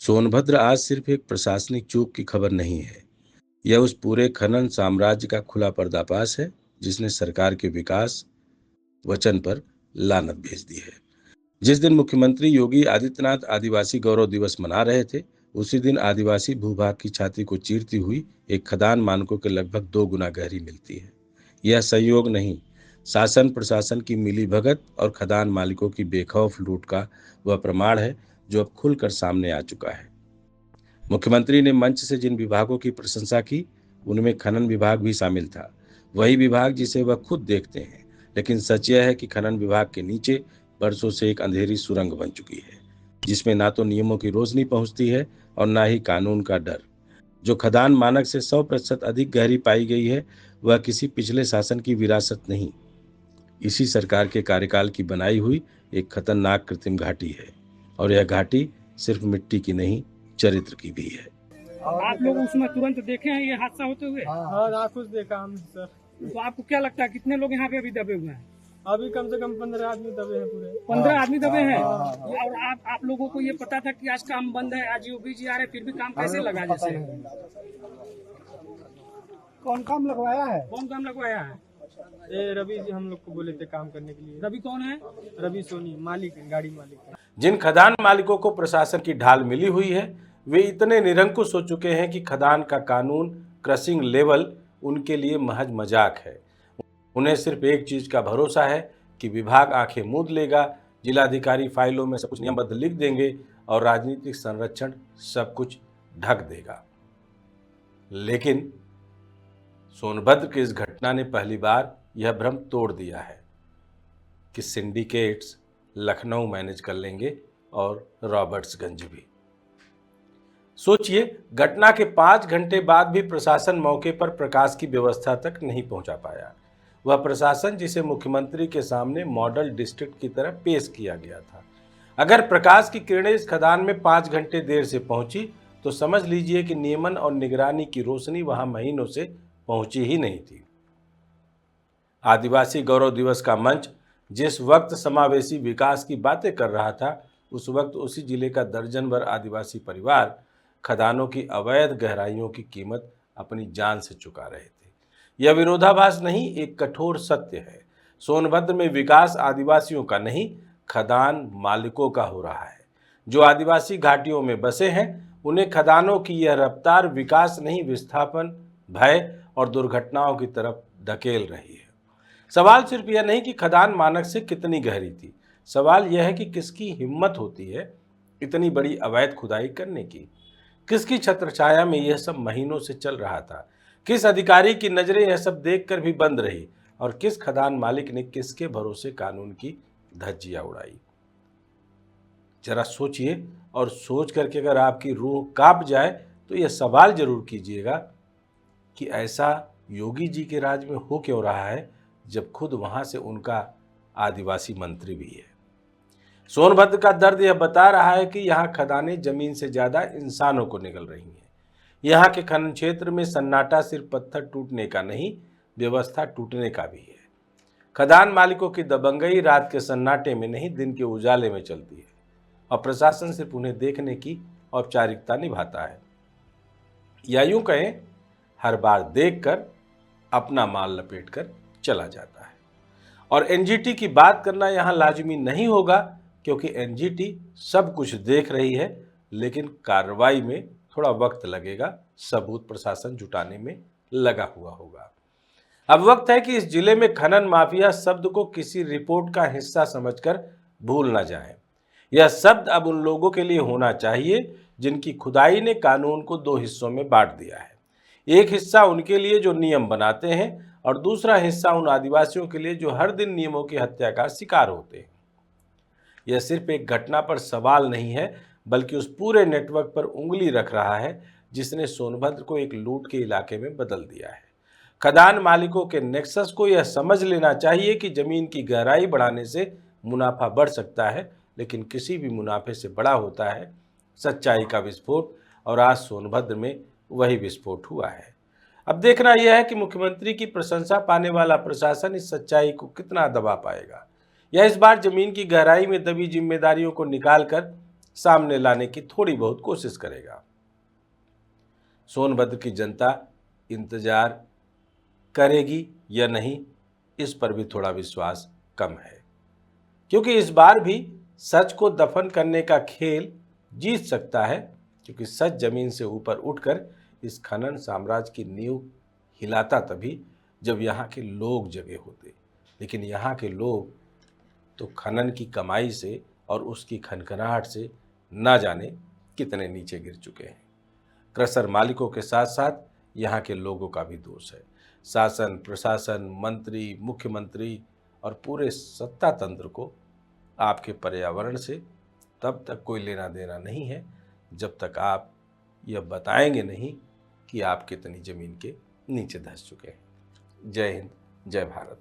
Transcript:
सोनभद्र आज सिर्फ एक प्रशासनिक चूक की खबर नहीं है। यह उस पूरे खनन साम्राज्य का खुला पर्दाफाश है जिसने सरकार के विकास वचन पर लानत भेज दी है। जिस दिन मुख्यमंत्री योगी आदित्यनाथ आदिवासी गौरव दिवस मना रहे थे, उसी दिन आदिवासी भूभाग की छाती को चीरती हुई एक खदान मानकों के लगभग 2 गुना गहरी मिलती है। यह संयोग नहीं, शासन प्रशासन की मिलीभगत और खदान मालिकों की बेखौफ लूट का वह प्रमाण है जो अब खुलकर सामने आ चुका है। मुख्यमंत्री ने मंच से जिन विभागों की प्रशंसा की, उनमें खनन विभाग भी शामिल था। वही विभाग जिसे वह खुद देखते हैं। लेकिन सच यह है कि खनन विभाग के नीचे बरसों से एक अंधेरी सुरंग बन चुकी है, जिसमें ना तो नियमों की रोशनी पहुंचती है और ना ही कानून का डर। जो खदान मानक से 100% अधिक गहरी पाई गई है, वह किसी पिछले शासन की विरासत नहीं, इसी सरकार के कार्यकाल की बनाई हुई एक खतरनाक कृत्रिम घाटी है। और यह घाटी सिर्फ मिट्टी की नहीं, चरित्र की भी है। आप लोग उसमें तुरंत देखे हैं ये हादसा होते हुए? हाँ, कुछ देखा हम सर। तो आपको क्या लगता है कितने लोग यहाँ पे अभी दबे हुए हैं? अभी कम से कम 15 आदमी दबे हैं पूरे। 15 आदमी दबे हैं। और आप लोगों को ये पता था कि आज काम बंद है, आज योगी जी आ रहे, फिर भी काम कैसे लगा? जैसे कौन काम लगवाया है? कौन काम लगवाया है? ये रवि जी हम लोग को बोले थे काम करने के लिए। रवि कौन है? रवि सोनी, मालिक है, गाड़ी मालिक है। जिन खदान मालिकों को प्रशासन की ढाल मिली हुई है, वे इतने निरंकुश हो चुके हैं कि खदान का कानून, क्रशिंग लेवल उनके लिए महज मजाक है। उन्हें सिर्फ एक चीज का भरोसा है कि विभाग आंखें मूंद लेगा, जिलाधिकारी फाइलों में सब कुछ नियमबद्ध लिख देंगे और राजनीतिक संरक्षण सब कुछ ढक देगा। लेकिन सोनभद्र की इस घटना ने पहली बार यह भ्रम तोड़ दिया है कि सिंडिकेट्स लखनऊ मैनेज कर लेंगे और रॉबर्ट्सगंज भी। सोचिए, घटना के 5 घंटे बाद भी प्रशासन मौके पर प्रकाश की व्यवस्था तक नहीं पहुंचा पाया। वह प्रशासन जिसे मुख्यमंत्री के सामने मॉडल डिस्ट्रिक्ट की तरह पेश किया गया था। अगर प्रकाश की किरणें इस खदान में 5 घंटे देर से पहुंची तो समझ लीजिए कि नियमन और निगरानी की रोशनी वहां महीनों से पहुंची ही नहीं थी। आदिवासी गौरव दिवस का मंच जिस वक्त समावेशी विकास की बातें कर रहा था, उस वक्त उसी जिले का दर्जन भर आदिवासी परिवार खदानों की अवैध गहराइयों की कीमत अपनी जान से चुका रहे थे। यह विरोधाभास नहीं, एक कठोर सत्य है। सोनभद्र में विकास आदिवासियों का नहीं, खदान मालिकों का हो रहा है। जो आदिवासी घाटियों में बसे हैं, उन्हें खदानों की यह रफ्तार विकास नहीं, विस्थापन, भय और दुर्घटनाओं की तरफ धकेल रही है। सवाल सिर्फ यह नहीं कि खदान मानक से कितनी गहरी थी, सवाल यह है कि किसकी हिम्मत होती है इतनी बड़ी अवैध खुदाई करने की। किसकी छत्रछाया में यह सब महीनों से चल रहा था? किस अधिकारी की नजरें यह सब देखकर भी बंद रही? और किस खदान मालिक ने किसके भरोसे कानून की धज्जियां उड़ाई? जरा सोचिए, और सोच करके अगर आपकी रूह कांप जाए तो यह सवाल जरूर कीजिएगा कि ऐसा योगी जी के राज में हो क्यों रहा है, जब खुद वहां से उनका आदिवासी मंत्री भी है। सोनभद्र का दर्द यह बता रहा है कि यहाँ खदानें जमीन से ज्यादा इंसानों को निगल रही हैं। यहाँ के खनन क्षेत्र में सन्नाटा सिर्फ पत्थर टूटने का नहीं, व्यवस्था टूटने का भी है। खदान मालिकों की दबंगई रात के सन्नाटे में नहीं, दिन के उजाले में चलती है और प्रशासन सिर्फ उन्हें देखने की औपचारिकता निभाता है, या यूं कहें हर बार देखकर अपना माल लपेटकर चला जाता है। और एनजीटी की बात करना यहाँ लाजिमी नहीं होगा, क्योंकि एनजीटी सब कुछ देख रही है, लेकिन कार्रवाई में थोड़ा वक्त लगेगा, सबूत प्रशासन जुटाने में लगा हुआ होगा। अब वक्त है कि इस जिले में खनन माफिया शब्द को किसी रिपोर्ट का हिस्सा समझकर भूल न जाए। यह शब्द अब उन लोगों के लिए होना चाहिए जिनकी खुदाई ने कानून को 2 हिस्सों में बांट दिया है। एक हिस्सा उनके लिए जो नियम बनाते हैं और दूसरा हिस्सा उन आदिवासियों के लिए जो हर दिन नियमों की हत्या का शिकार होते हैं। यह सिर्फ एक घटना पर सवाल नहीं है, बल्कि उस पूरे नेटवर्क पर उंगली रख रहा है जिसने सोनभद्र को एक लूट के इलाके में बदल दिया है। खदान मालिकों के नेक्सस को यह समझ लेना चाहिए कि जमीन की गहराई बढ़ाने से मुनाफा बढ़ सकता है, लेकिन किसी भी मुनाफे से बड़ा होता है सच्चाई का विस्फोट, और आज सोनभद्र में वही विस्फोट हुआ है। अब देखना यह है कि मुख्यमंत्री की प्रशंसा पाने वाला प्रशासन इस सच्चाई को कितना दबा पाएगा, या इस बार जमीन की गहराई में दबी जिम्मेदारियों को निकालकर सामने लाने की थोड़ी बहुत कोशिश करेगा। सोनभद्र की जनता इंतजार करेगी या नहीं, इस पर भी थोड़ा विश्वास कम है, क्योंकि इस बार भी सच को दफन करने का खेल जीत सकता है, क्योंकि सच जमीन से ऊपर उठकर इस खनन साम्राज्य की नींव हिलाता तभी जब यहाँ के लोग जगे होते। लेकिन यहाँ के लोग तो खनन की कमाई से और उसकी खनखनाहट से ना जाने कितने नीचे गिर चुके हैं। क्रशर मालिकों के साथ साथ यहाँ के लोगों का भी दोष है। शासन, प्रशासन, मंत्री, मुख्यमंत्री और पूरे सत्ता तंत्र को आपके पर्यावरण से तब तक कोई लेना देना नहीं है जब तक आप यह बताएंगे नहीं कि आप कितनी जमीन के नीचे धंस चुके हैं। जय हिंद, जय भारत।